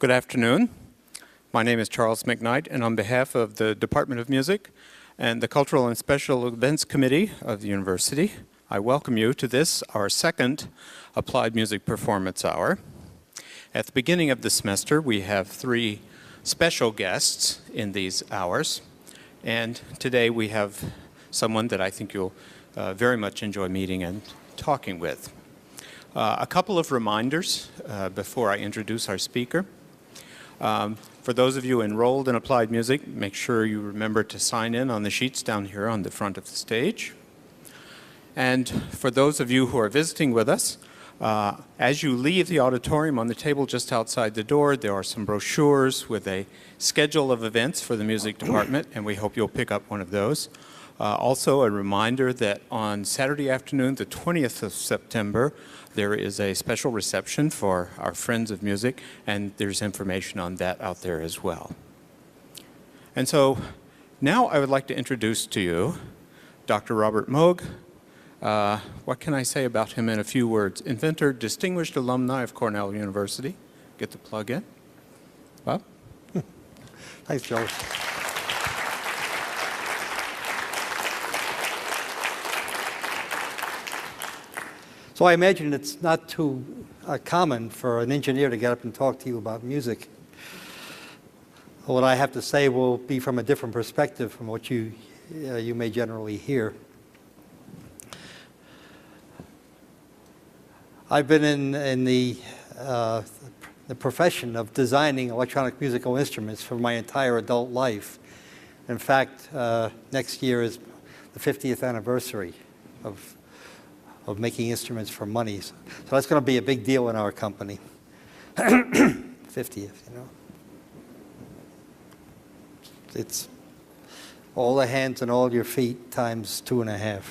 Good afternoon. My name is Charles McKnight, and on behalf of the Department of Music and the Cultural and Special Events Committee of the University, I welcome you to this, our second Applied Music Performance Hour. At the beginning of the semester, we have three special guests in these hours, and today we have someone that I think you'll very much enjoy meeting and talking with. A couple of reminders before I introduce our speaker. For those of you enrolled in Applied Music, make sure you remember to sign in on the sheets down here on the front of the stage. And for those of you who are visiting with us, as you leave the auditorium, on the table just outside the door, there are some brochures with a schedule of events for the music department, and we hope you'll pick up one of those. Also, a reminder that on Saturday afternoon, the 20th of September, there is a special reception for our friends of music, and there's information on that out there as well. And so now I would like to introduce to you Dr. Robert Moog. What can I say about him in a few words? Inventor, distinguished alumni of Cornell University. Get the plug in. Bob? Thanks, Joe. So I imagine it's not too common for an engineer to get up and talk to you about music. What I have to say will be from a different perspective from what you may generally hear. I've been in the profession of designing electronic musical instruments for my entire adult life. In fact, next year is the 50th anniversary of making instruments for money. So that's going to be a big deal in our company. 50th, you know. It's all the hands and all your feet times 2.5.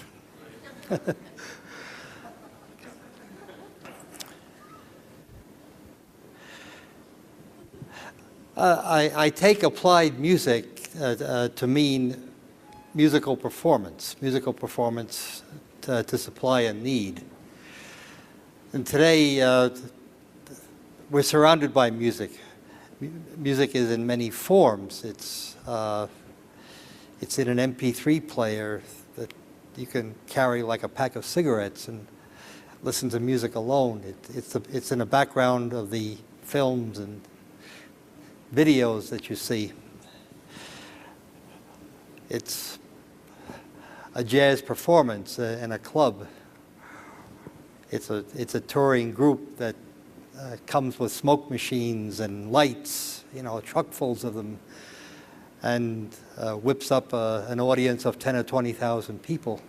I take applied music to mean musical performance to supply a need. And today, we're surrounded by music. Music is in many forms. It's in an MP3 player that you can carry like a pack of cigarettes and listen to music alone. It's in the background of the films and videos that you see. It's a jazz performance in a club. It's a touring group that comes with smoke machines and lights, you know, truckfuls of them, and whips up an audience of 10 or 20,000 people.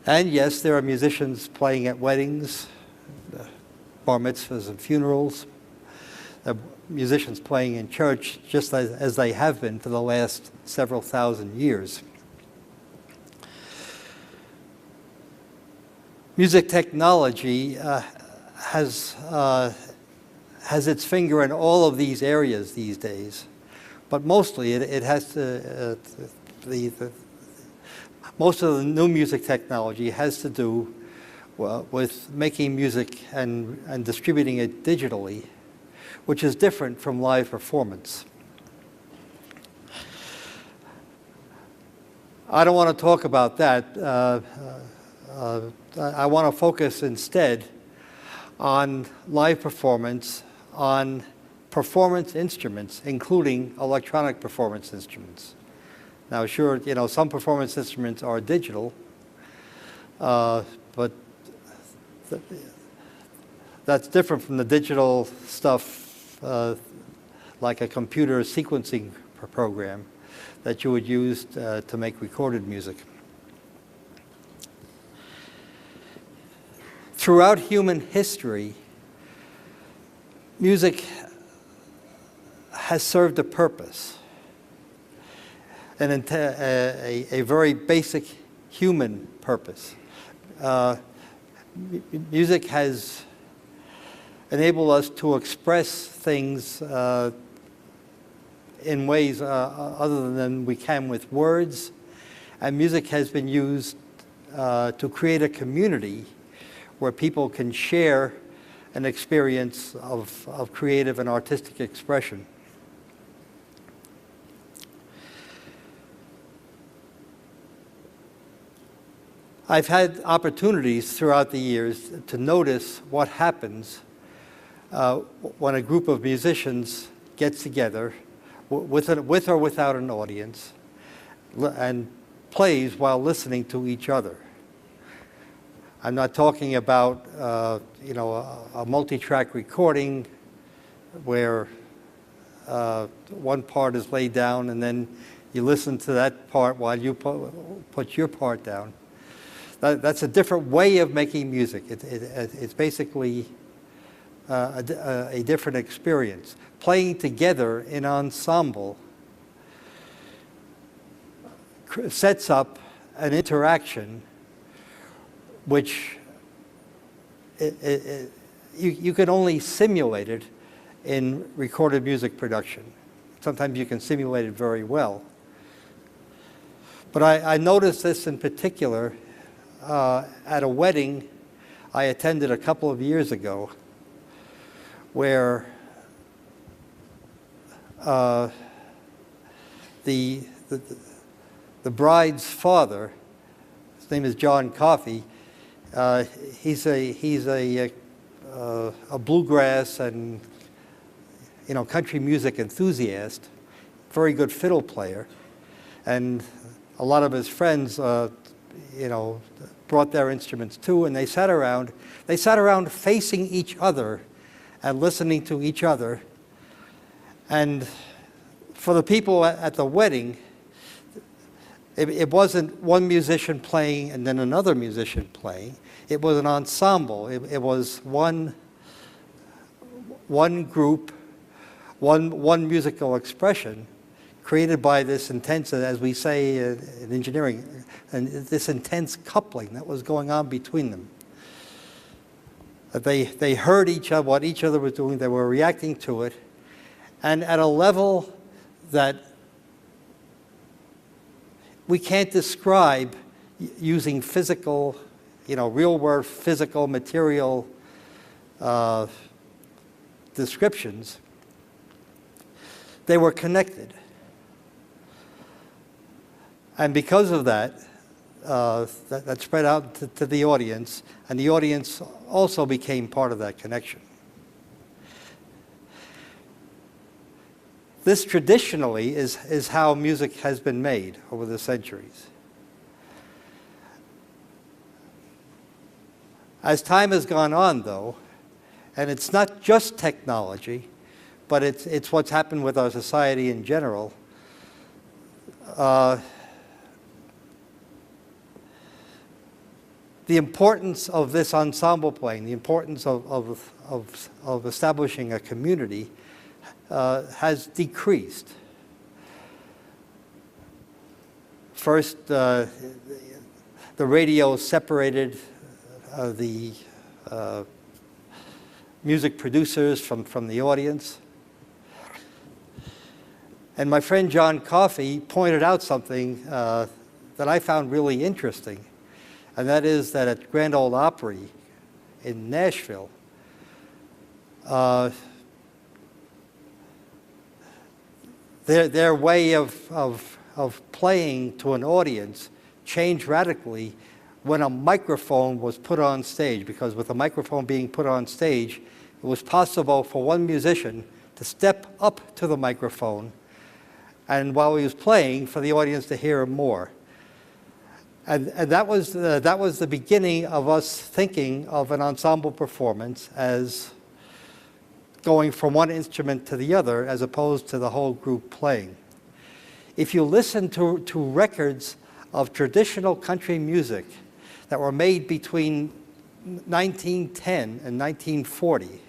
And yes, there are musicians playing at weddings, bar mitzvahs and funerals. There are musicians playing in church just as they have been for the last several thousand years. Music technology has its finger in all of these areas these days, but mostly it has to, most of the new music technology has to do with making music and distributing it digitally, which is different from live performance. I don't want to talk about that. I want to focus instead on live performance, on performance instruments, including electronic performance instruments. Now, sure, you know, some performance instruments are digital, but that's different from the digital stuff like a computer sequencing program that you would use to make recorded music. Throughout human history, music has served a purpose, and a very basic human purpose. Music has enabled us to express things in ways other than we can with words, and music has been used to create a community where people can share an experience of creative and artistic expression. I've had opportunities throughout the years to notice what happens when a group of musicians gets together with or without an audience and plays while listening to each other. I'm not talking about a multi-track recording where one part is laid down and then you listen to that part while you put your part down. That's a different way of making music. It's basically a different experience. Playing together in ensemble sets up an interaction which you can only simulate it in recorded music production. Sometimes you can simulate it very well. But I noticed this in particular at a wedding I attended a couple of years ago, where the bride's father, his name is John Coffey, he's a bluegrass and country music enthusiast, very good fiddle player, and a lot of his friends brought their instruments too, and they sat around facing each other and listening to each other. And for the people at the wedding, it wasn't one musician playing and then another musician playing. It was an ensemble. It was one group, one musical expression created by this intense, as we say in engineering, and this intense coupling that was going on between them. They heard what each other was doing. They were reacting to it, and at a level that we can't describe using physical, real-world physical material descriptions. They were connected. And because of that, that spread out to the audience, and the audience also became part of that connection. This traditionally is how music has been made over the centuries. As time has gone on, though, and it's not just technology, but it's what's happened with our society in general, the importance of this ensemble playing, the importance of establishing a community has decreased. First, the radio separated the music producers from the audience. And my friend John Coffey pointed out something that I found really interesting. And that is that at Grand Ole Opry in Nashville, their way of playing to an audience changed radically when a microphone was put on stage, because with a microphone being put on stage, it was possible for one musician to step up to the microphone, and while he was playing, for the audience to hear him more. And that was the beginning of us thinking of an ensemble performance as going from one instrument to the other, as opposed to the whole group playing. If you listen to records of traditional country music that were made between 1910 and 1940,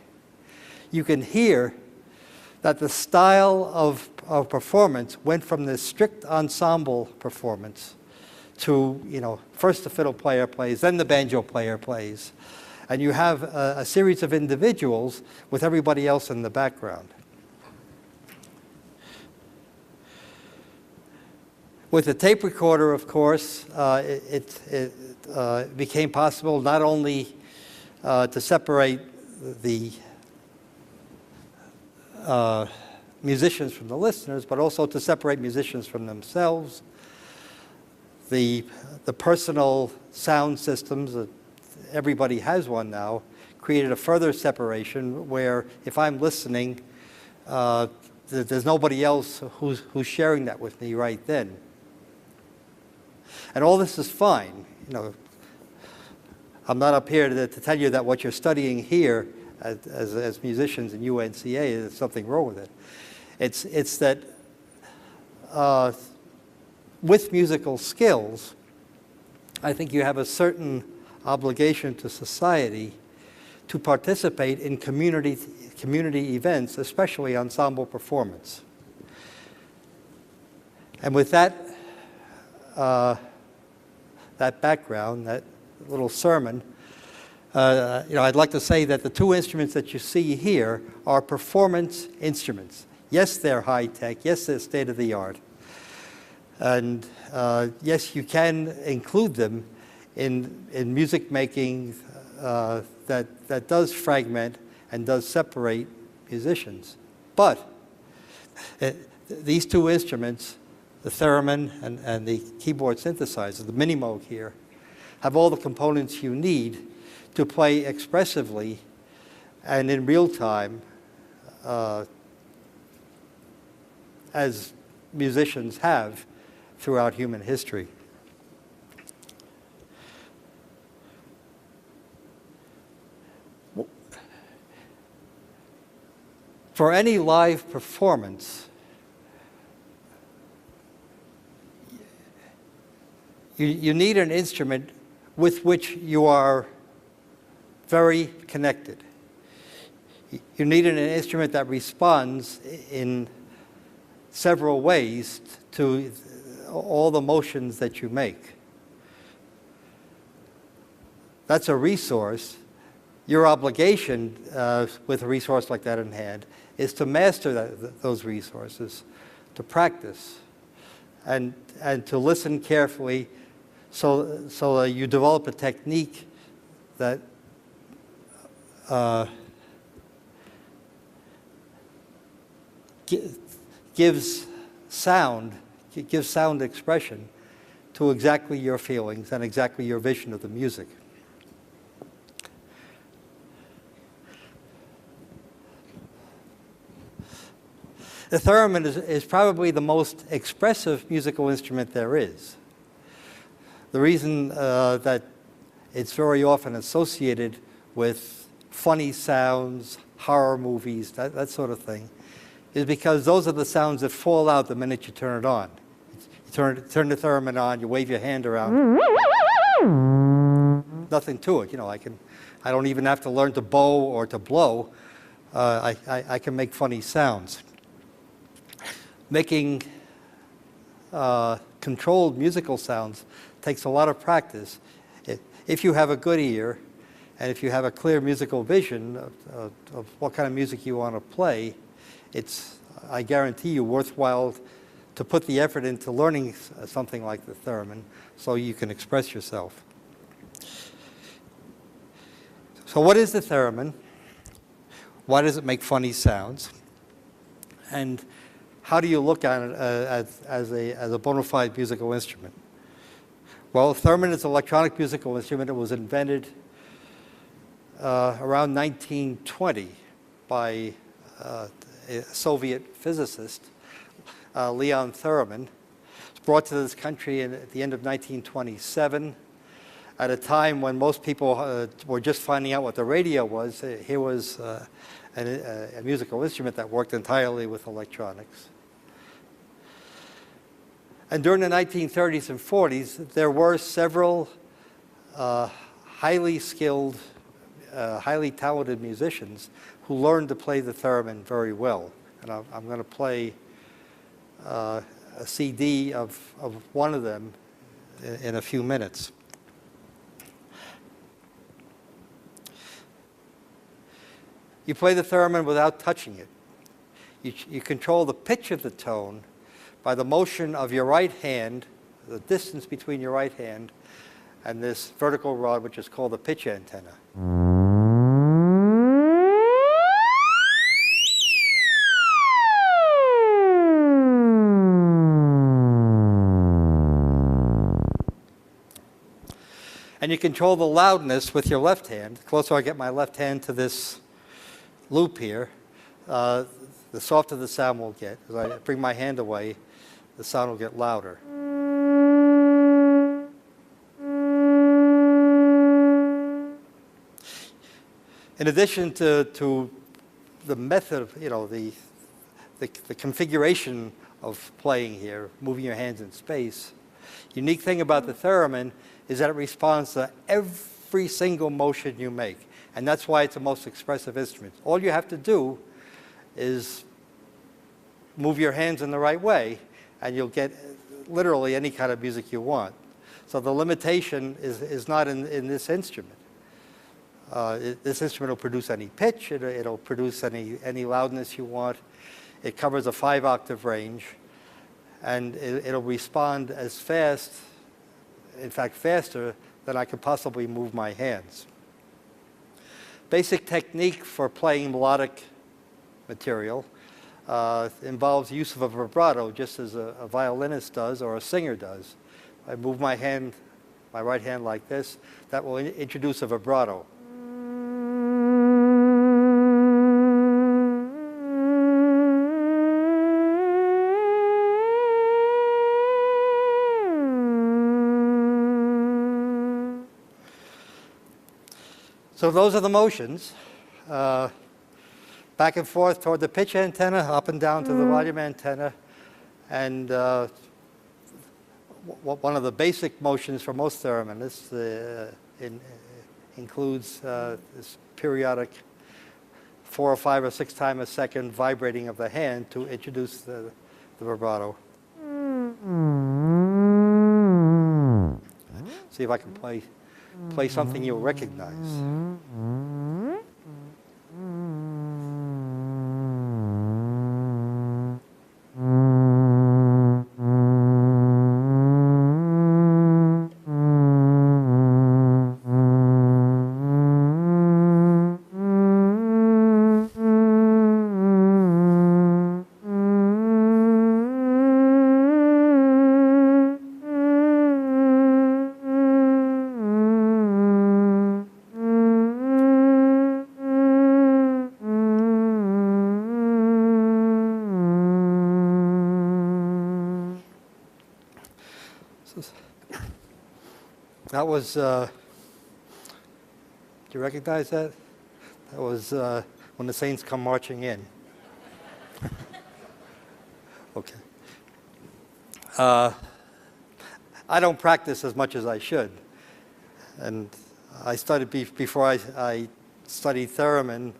you can hear that the style of performance went from this strict ensemble performance to, first the fiddle player plays, then the banjo player plays. And you have a series of individuals with everybody else in the background. With the tape recorder, of course, it became possible not only to separate the musicians from the listeners, but also to separate musicians from themselves. The personal sound systems, everybody has one now, created a further separation where if I'm listening, there's nobody else who's sharing that with me right then. And all this is fine. You know, I'm not up here to tell you that what you're studying here as musicians in UNCA, there's something wrong with it. It's that with musical skills, I think you have a certain obligation to society to participate in community events, especially ensemble performance. And with that background, that little sermon, I'd like to say that the two instruments that you see here are performance instruments. Yes, they're high-tech. Yes, they're state-of-the-art. And yes, you can include them in music making that does fragment and does separate musicians. But these two instruments, the theremin and the keyboard synthesizer, the Minimoog here, have all the components you need to play expressively and in real time as musicians have throughout human history. For any live performance, you need an instrument with which you are very connected. You need an instrument that responds in several ways to all the motions that you make. That's a resource. Your obligation with a resource like that in hand is to master those resources, to practice, and to listen carefully so you develop a technique that gives sound expression to exactly your feelings and exactly your vision of the music. The theremin is probably the most expressive musical instrument there is. The reason that it's very often associated with funny sounds, horror movies, that sort of thing, is because those are the sounds that fall out the minute you turn it on. You turn the theremin on, you wave your hand around. Nothing to it. You know, I don't even have to learn to bow or to blow. I can make funny sounds. Making controlled musical sounds takes a lot of practice. If you have a good ear, and if you have a clear musical vision of what kind of music you want to play, it's, I guarantee you, worthwhile to put the effort into learning something like the theremin so you can express yourself. So what is the theremin? Why does it make funny sounds? And how do you look at it as a bona fide musical instrument? Well, theremin is an electronic musical instrument. It was invented around 1920 by a Soviet physicist, Leon Theremin. It was brought to this country at the end of 1927. At a time when most people were just finding out what the radio was, here was a musical instrument that worked entirely with electronics. And during the 1930s and 40s, there were several highly skilled, highly talented musicians who learned to play the theremin very well. And I'm going to play a CD of one of them in a few minutes. You play the theremin without touching it. You control the pitch of the tone by the motion of your right hand, the distance between your right hand and this vertical rod, which is called the pitch antenna. And you control the loudness with your left hand. The closer I get my left hand to this loop here, the softer the sound will get. As I bring my hand away, the sound will get louder. In addition to the method, the configuration of playing here, moving your hands in space, unique thing about the theremin is that it responds to every single motion you make. And that's why it's the most expressive instrument. All you have to do is move your hands in the right way, and you'll get literally any kind of music you want. So the limitation is not in this instrument. This instrument will produce any pitch, it'll produce any loudness you want. It covers a 5-octave range, and it'll respond as fast, in fact faster, than I could possibly move my hands. Basic technique for playing melodic material involves use of a vibrato, just as a violinist does or a singer does. I move my hand, my right hand like this, that will introduce a vibrato. So those are the motions. Back and forth toward the pitch antenna, up and down to the volume antenna. And one of the basic motions for most thereminists includes this periodic 4 or 5 or 6 times a second vibrating of the hand to introduce the vibrato. See if I can play something you'll recognize. That was, do you recognize that? That was when the Saints come marching in. Okay. I don't practice as much as I should. And I studied, before I studied theremin,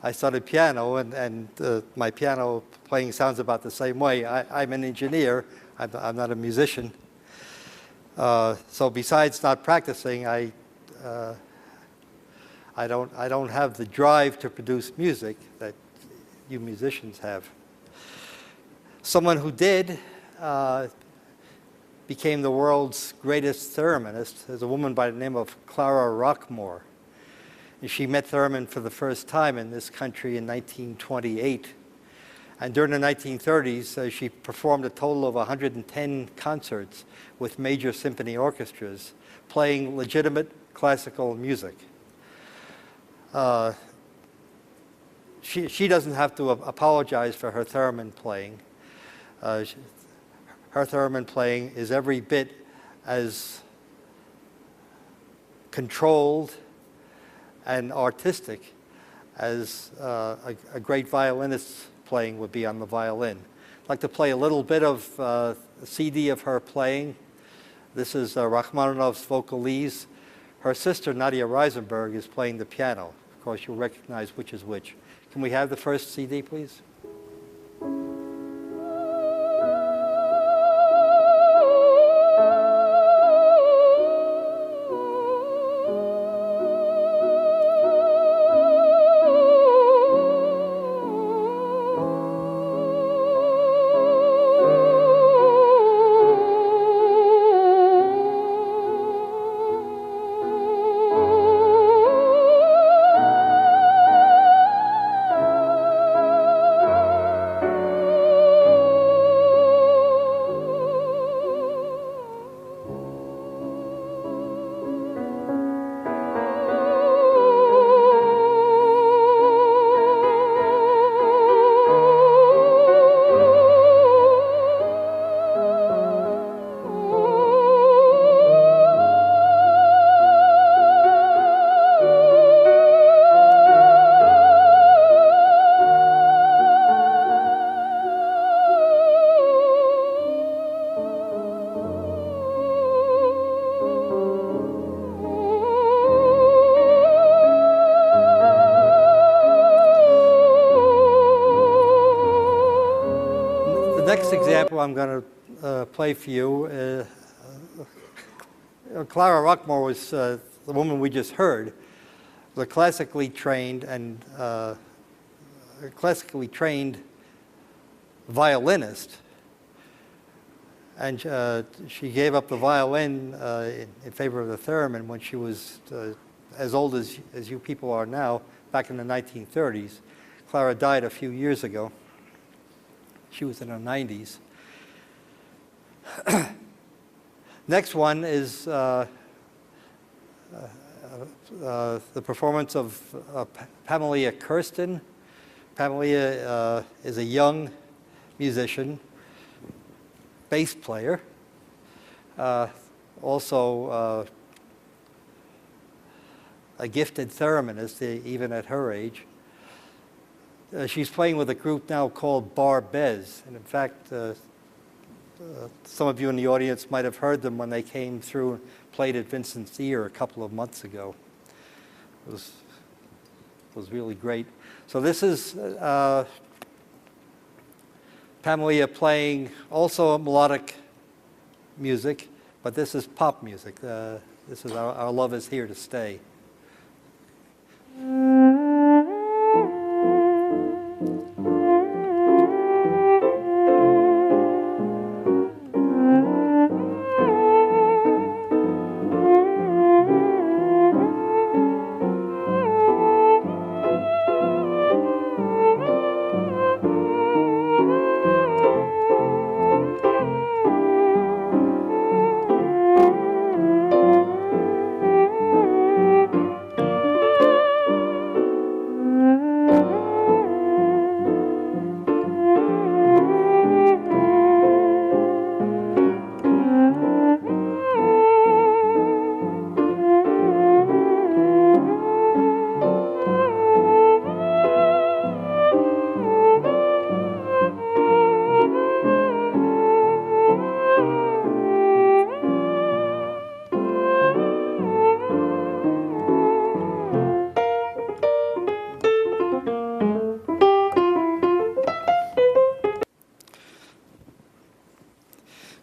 I studied piano, and my piano playing sounds about the same way. I'm an engineer, I'm not a musician. So besides not practicing, I don't have the drive to produce music that you musicians have. Someone who did became the world's greatest thereminist is a woman by the name of Clara Rockmore. And she met theremin for the first time in this country in 1928. And during the 1930s, she performed a total of 110 concerts with major symphony orchestras, playing legitimate classical music. She doesn't have to apologize for her theremin playing. Her theremin playing is every bit as controlled and artistic as a great violinist's playing would be on the violin. I'd like to play a little bit of a CD of her playing. This is Rachmaninoff's Vocalise. Her sister, Nadia Reisenberg, is playing the piano. Of course, you'll recognize which is which. Can we have the first CD, please? next example I'm going to play for you, Clara Rockmore was the woman we just heard, was a classically trained violinist, and she gave up the violin in favor of the theremin when she was as old as you people are now, back in the 1930s. Clara died a few years ago. She was in her 90s. Next one is the performance of Pamela Kirsten. Pamela is a young musician, bass player, also a gifted thereminist, even at her age. She's playing with a group now called Bar Bez, and in fact, some of you in the audience might have heard them when they came through and played at Vincent's Ear a couple of months ago. It was really great. So this is Pamela playing also melodic music, but this is pop music. This is Our Love Is Here to Stay.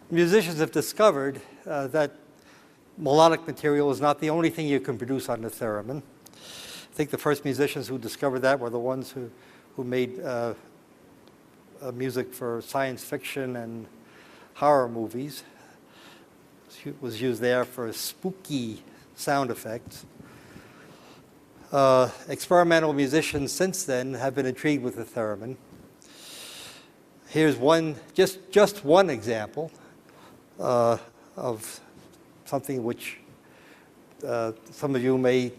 Musicians have discovered that melodic material is not the only thing you can produce on the theremin. I think the first musicians who discovered that were the ones who made music for science fiction and horror movies. It was used there for spooky sound effects. Experimental musicians since then have been intrigued with the theremin. Here's one, just one example of something which some of you may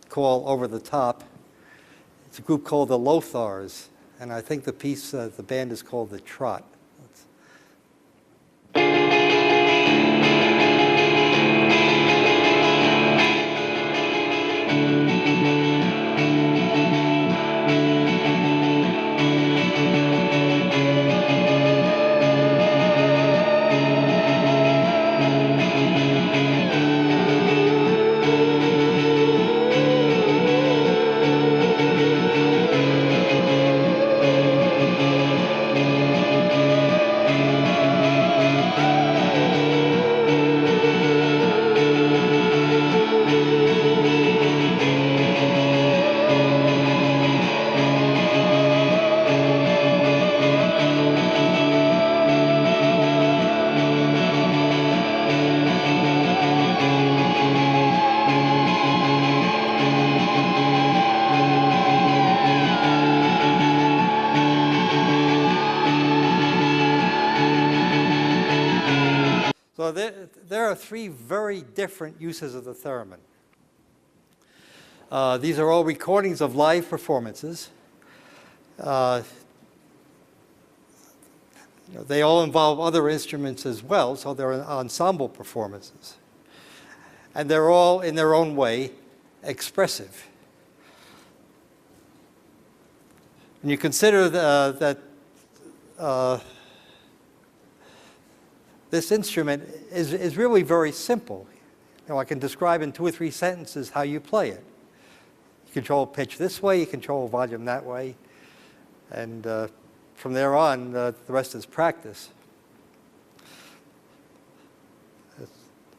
call over the top. It's a group called the Lothars, and I think the piece, the band is called the Trot. So there are three very different uses of the theremin. These are all recordings of live performances. They all involve other instruments as well, so they're ensemble performances. And they're all, in their own way, expressive. And you consider that this instrument is really very simple. I can describe in 2 or 3 sentences how you play it. You control pitch this way, you control volume that way, and from there on, the rest is practice.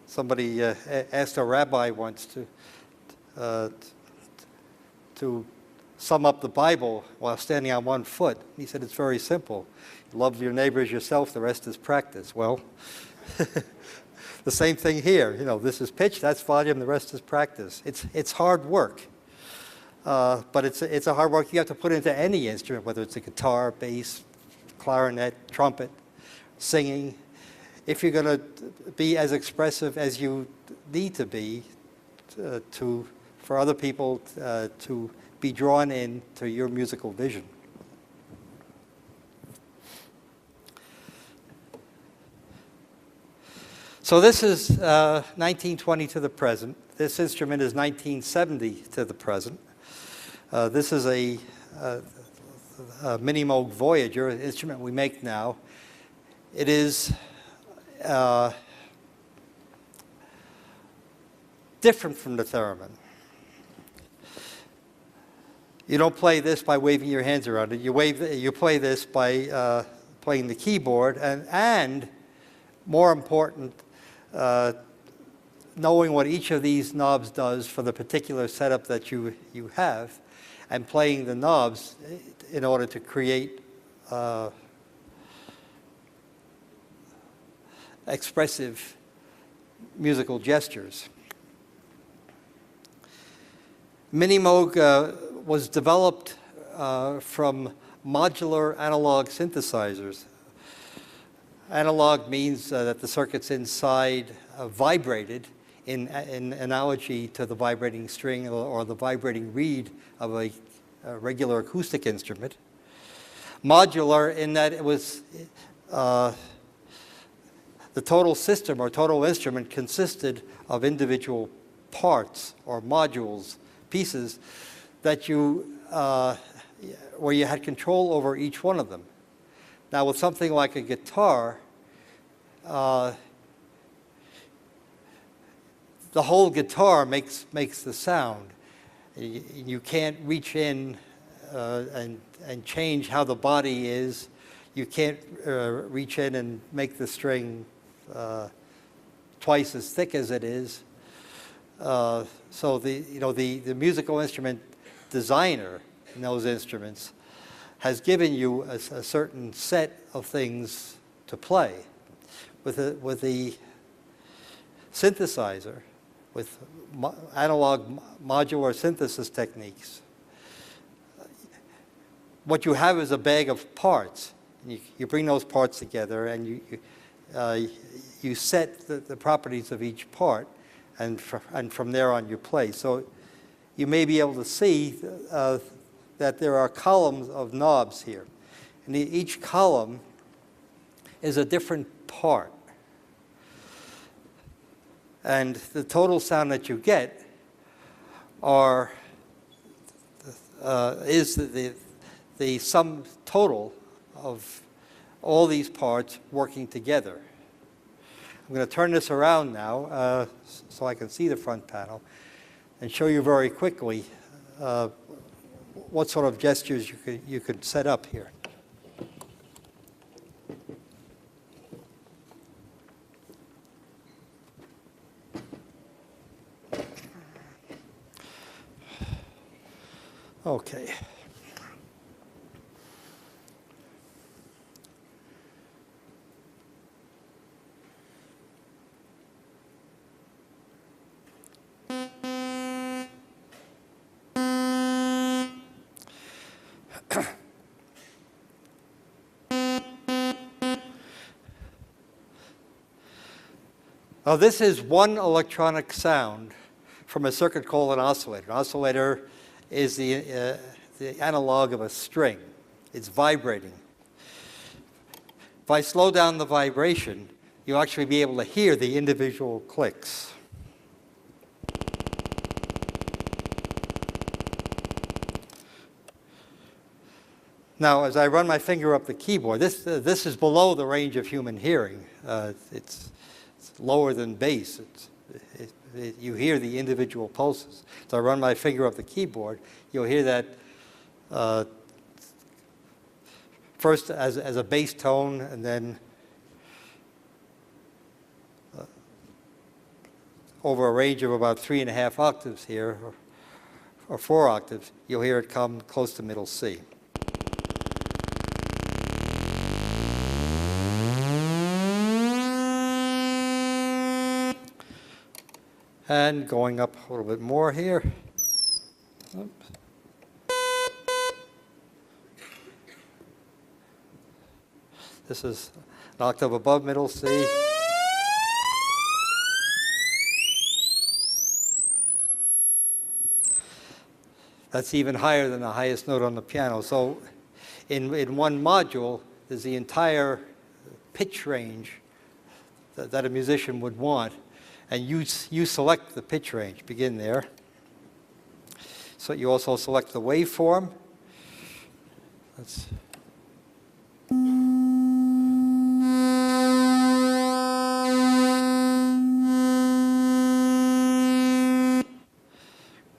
Somebody asked a rabbi once to sum up the Bible while standing on one foot. He said, it's very simple. Love your neighbor as yourself, the rest is practice. Well, the same thing here. You know, this is pitch, that's volume, the rest is practice. It's hard work. But it's a hard work you have to put into any instrument, whether it's a guitar, bass, clarinet, trumpet, singing. If you're going to be as expressive as you need to be for other people to be drawn in to your musical vision. So this is 1920 to the present. This instrument is 1970 to the present. This is a Mini Moog Voyager, an instrument we make now. It is different from the theremin. You don't play this by waving your hands around it. You play this by playing the keyboard, and more important, knowing what each of these knobs does for the particular setup that you have, and playing the knobs in order to create expressive musical gestures. Mini Moog was developed from modular analog synthesizers. Analog means that the circuits inside vibrated in analogy to the vibrating string or the vibrating reed of a regular acoustic instrument. Modular in that it was the total system or total instrument consisted of individual parts or modules, pieces that where you had control over each one of them. Now with something like a guitar, the whole guitar makes the sound. You can't reach in and change how the body is. You can't reach in and make the string twice as thick as it is. So the musical instrument designer in those instruments has given you a certain set of things to play. With the synthesizer, with analog modular synthesis techniques, what you have is a bag of parts. You bring those parts together and you set the properties of each part, and from there on you play. So you may be able to see that there are columns of knobs here. And each column is a different part. And the total sound that you get is the sum total of all these parts working together. I'm going to turn this around now so I can see the front panel and show you very quickly what sort of gestures you could set up here. Okay. Now this is one electronic sound from a circuit called an oscillator. An oscillator is the analog of a string. It's vibrating. If I slow down the vibration, you'll actually be able to hear the individual clicks. Now, as I run my finger up the keyboard, this is below the range of human hearing. It's lower than bass. You hear the individual pulses. So I run my finger up the keyboard, you'll hear that from first as a bass tone, and then over a range of about 3.5 octaves here, or 4 octaves, you'll hear it come close to middle C. And going up a little bit more here. Oops. This is an octave above middle C. That's even higher than the highest note on the piano. So in one module, there's the entire pitch range that a musician would want. And you select the pitch range, begin there. So you also select the waveform. Let's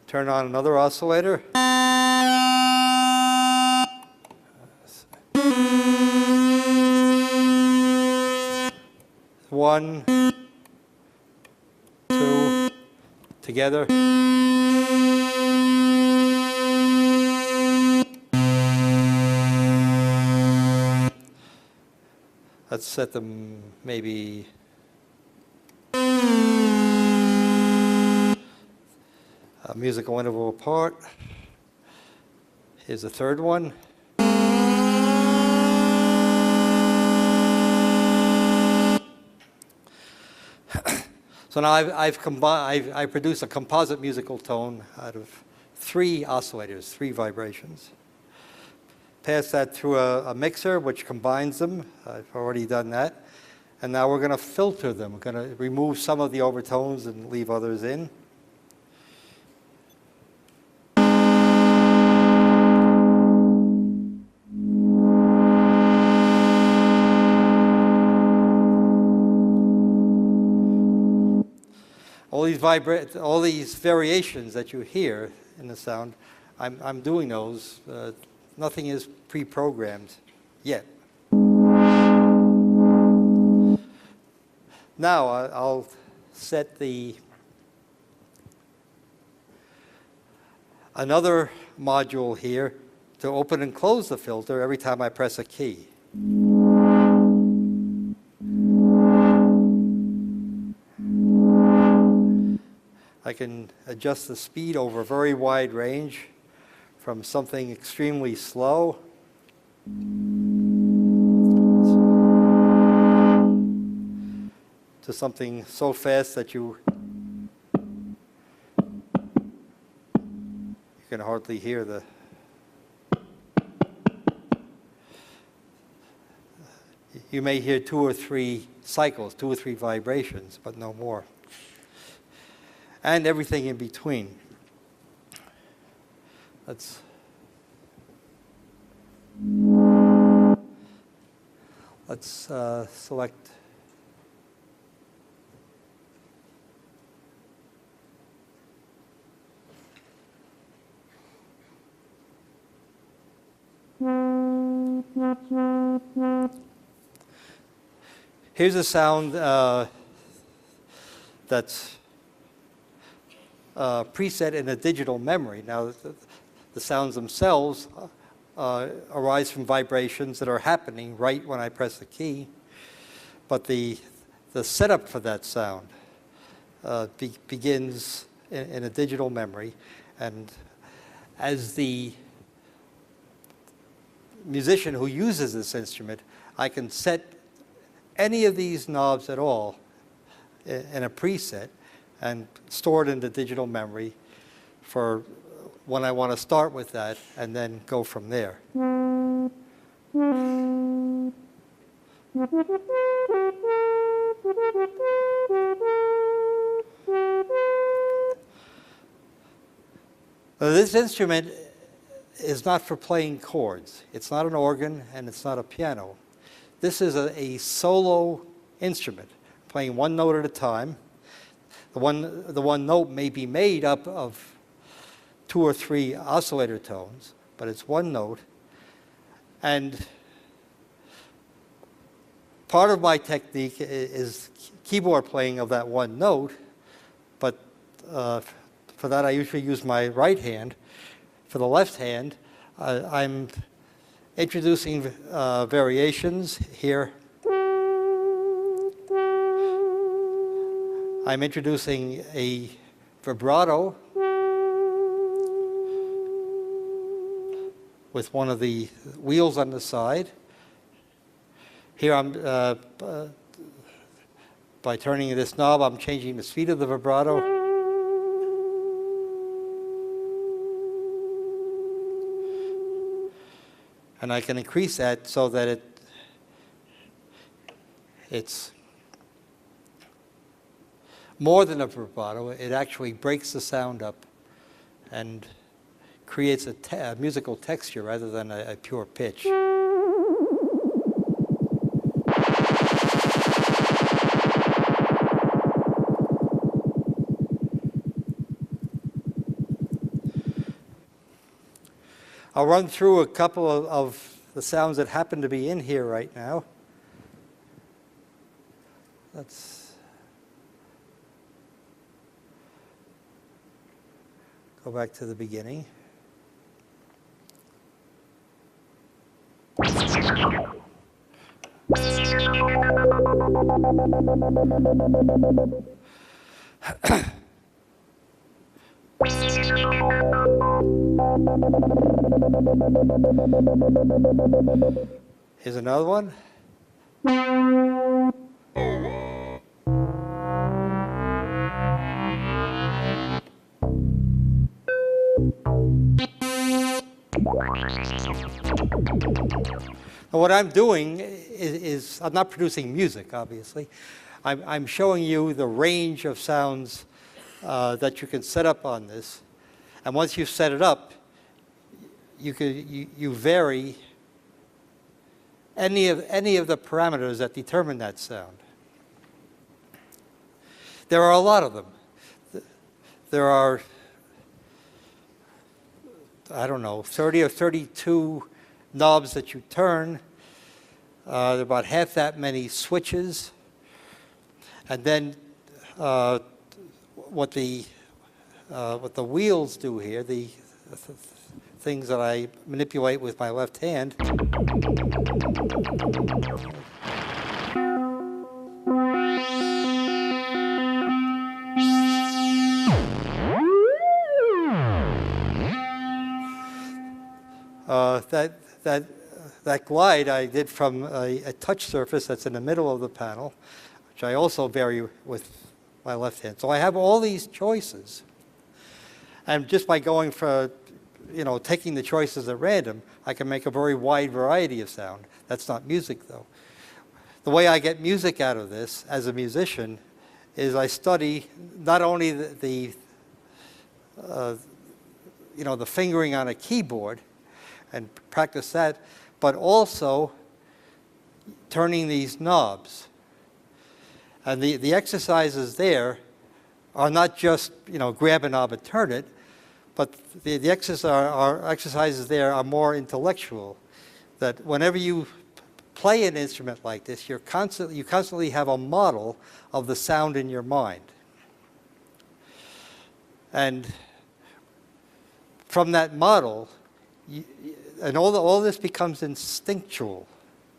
turn on another oscillator. One, two, together. Let's set them maybe a musical interval apart. Here's the third one. So now I produce a composite musical tone out of 3 oscillators, 3 vibrations. Pass that through a mixer, which combines them. I've already done that. And now we're going to filter them. We're going to remove some of the overtones and leave others in. All these variations that you hear in the sound, I'm doing those. Nothing is pre-programmed yet. Now I'll set another module here to open and close the filter every time I press a key. I can adjust the speed over a very wide range, from something extremely slow to something so fast that you can hardly hear the you may hear 2 or 3 cycles, 2 or 3 vibrations, but no more. And everything in between. Let's select here's a sound that's preset in a digital memory. Now, the sounds themselves arise from vibrations that are happening right when I press the key, but the setup for that sound begins in a digital memory, and as the musician who uses this instrument, I can set any of these knobs at all in a preset and store it in the digital memory for when I want to start with that and then go from there. Now, this instrument is not for playing chords. It's not an organ and it's not a piano. This is a solo instrument, playing one note at a time. The one note may be made up of 2 or 3 oscillator tones, but it's one note. And part of my technique is keyboard playing of that one note, but for that I usually use my right hand. For the left hand, I'm introducing variations here. I'm introducing a vibrato with one of the wheels on the side. Here I'm, by turning this knob, I'm changing the speed of the vibrato. And I can increase that so that it's more than a vibrato. It actually breaks the sound up and creates a musical texture rather than a pure pitch. I'll run through a couple of the sounds that happen to be in here right now. Let's go back to the beginning. Here's another one. Now what I'm doing is I'm not producing music, obviously. I'm showing you the range of sounds that you can set up on this. And once you've set it up, you vary any of the parameters that determine that sound. There are a lot of them. There are, I don't know, 30 or 32 knobs that you turn. There are about half that many switches. And then what the wheels do here, the things that I manipulate with my left hand, that glide I did from a touch surface that's in the middle of the panel, which I also vary with my left hand. So I have all these choices. And just by going for, taking the choices at random, I can make a very wide variety of sound. That's not music, though. The way I get music out of this as a musician is I study not only the fingering on a keyboard and practice that, but also turning these knobs. And the exercises there are not just, grab a knob and turn it, but the exercises there are more intellectual. That whenever you play an instrument like this, you constantly have a model of the sound in your mind. And from that model, all this becomes instinctual.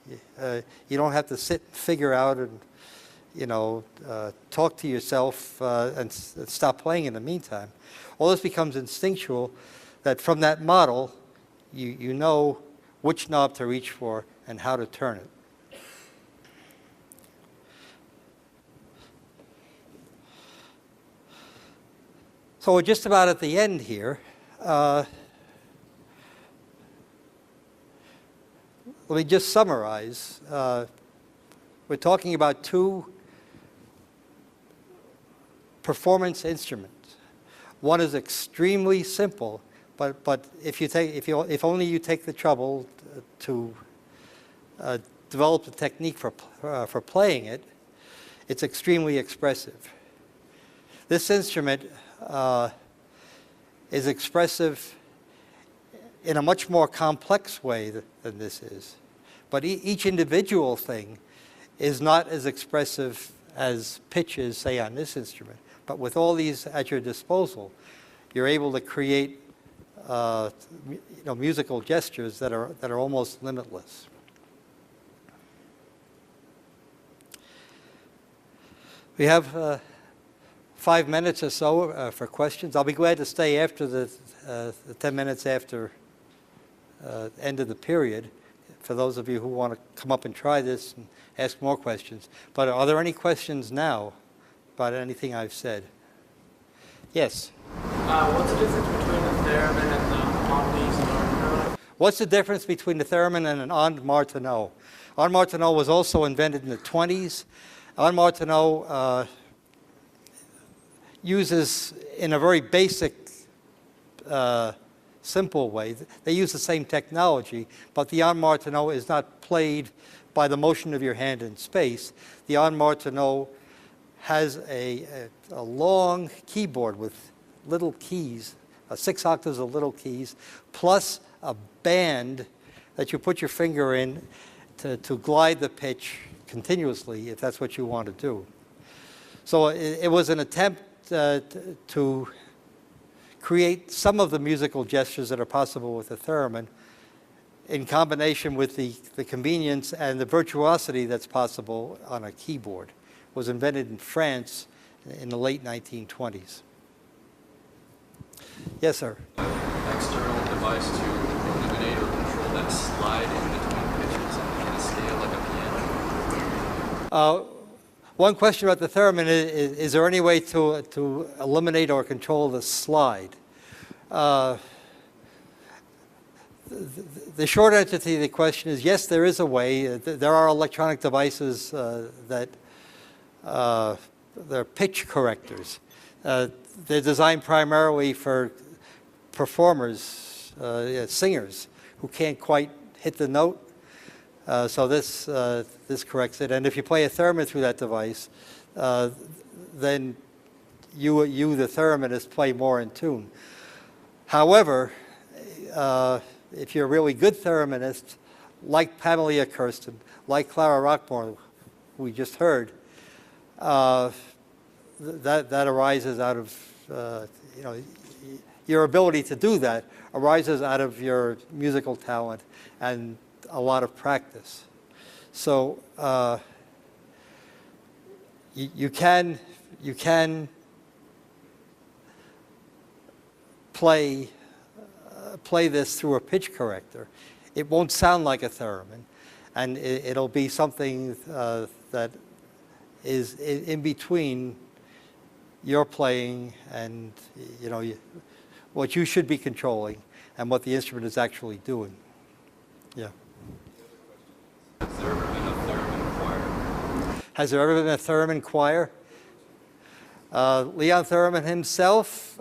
You don't have to sit and figure out and talk to yourself and stop playing in the meantime. All this becomes instinctual, that from that model, you know which knob to reach for and how to turn it. So we're just about at the end here. Let me just summarize. We're talking about two performance instruments. One is extremely simple, but if only you take the trouble to develop the technique for playing it, it's extremely expressive. This instrument is expressive in a much more complex way than this is. But each individual thing is not as expressive as pitch is, say, on this instrument. But with all these at your disposal, you're able to create musical gestures that are almost limitless. We have 5 minutes or so for questions. I'll be glad to stay after the 10 minutes after end of the period for those of you who want to come up and try this and ask more questions. But are there any questions now about anything I've said? Yes? What's the difference between the theremin and the Martini? What's the difference between the theremin and an Ond Martenot? Ond Martenot was also invented in the 20s. Ond Martenot uses, in a very basic, simple way, they use the same technology, but the Ond Martenot is not played by the motion of your hand in space. The Ond Martenot has a long keyboard with little keys, 6 octaves of little keys, plus a band that you put your finger in to glide the pitch continuously, if that's what you want to do. So it was an attempt to create some of the musical gestures that are possible with the theremin in combination with the convenience and the virtuosity that's possible on a keyboard. It was invented in France in the late 1920s. Yes, sir? External device to illuminate or control that slide in between pitches in a scale like a piano? One question about the theremin is there any way to eliminate or control the slide? The short answer to the question is yes, there is a way. There are electronic devices that they're pitch correctors. They're designed primarily for performers, singers, who can't quite hit the note. So this corrects it. And if you play a theremin through that device, then you, the thereminist, play more in tune. However, if you're a really good thereminist, like Pamela Kirsten, like Clara Rockmore, who we just heard, that arises out of, your ability to do that arises out of your musical talent and a lot of practice. So you can play this through a pitch corrector. It won't sound like a theremin, and it'll be something that is in between your playing and what you should be controlling and what the instrument is actually doing. Yeah. Has there ever been a theremin choir? Has there ever been a theremin choir? Leon Theremin himself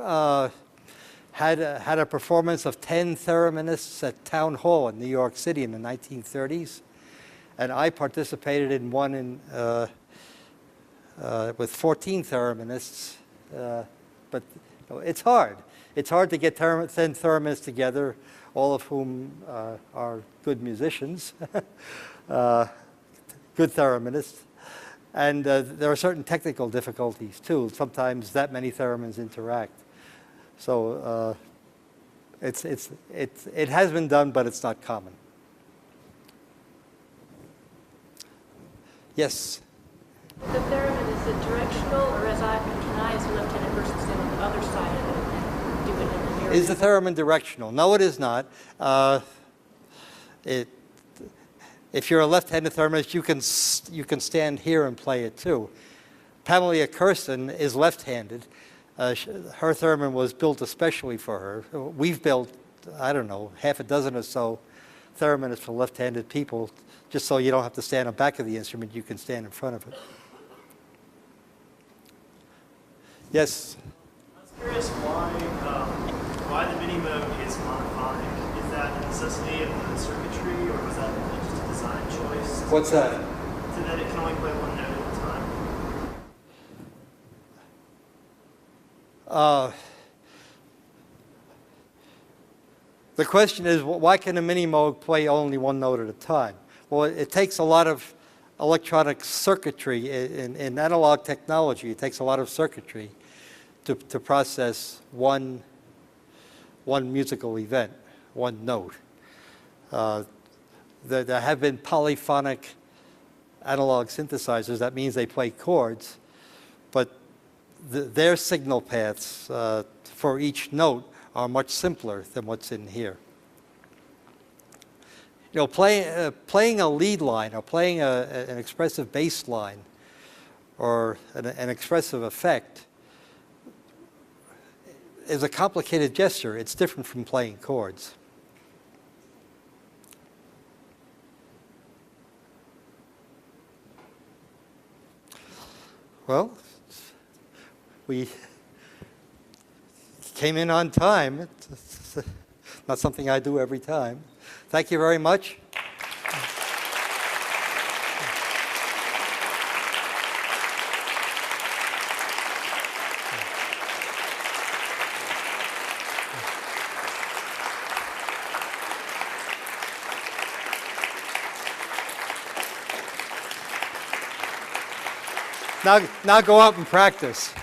had a performance of 10 thereminists at Town Hall in New York City in the 1930s, and I participated in one with 14 thereminists. But it's hard. It's hard to get 10 thereminists together, all of whom are good musicians, good thereminists. And there are certain technical difficulties, too. Sometimes that many theremins interact. So it has been done, but it's not common. Yes? The theremin, is it directional, or can I, as a left-handed person, stand on the other side of it and do it in the mirror? Is the theremin directional? No, it is not. If you're a left-handed thereminist, you can stand here and play it too. Pamela Kirsten is left-handed. Her theremin was built especially for her. We've built, I don't know, half a dozen or so theremins for left-handed people, just so you don't have to stand on the back of the instrument, you can stand in front of it. Yes? I was curious why the mini mode is monophonic. Is that a necessity of the circuitry, or was that just a design choice? What's that? So that it can only play one note at a time? The question is, why can a mini mode play only one note at a time? Well, it takes a lot of electronic circuitry. In analog technology, it takes a lot of circuitry to process one musical event, one note. There have been polyphonic analog synthesizers. That means they play chords, but their signal paths for each note are much simpler than what's in here. You know, playing a lead line or playing an expressive bass line or an expressive effect is a complicated gesture. It's different from playing chords. Well, we came in on time. It's not something I do every time. Thank you very much. Now go out and practice.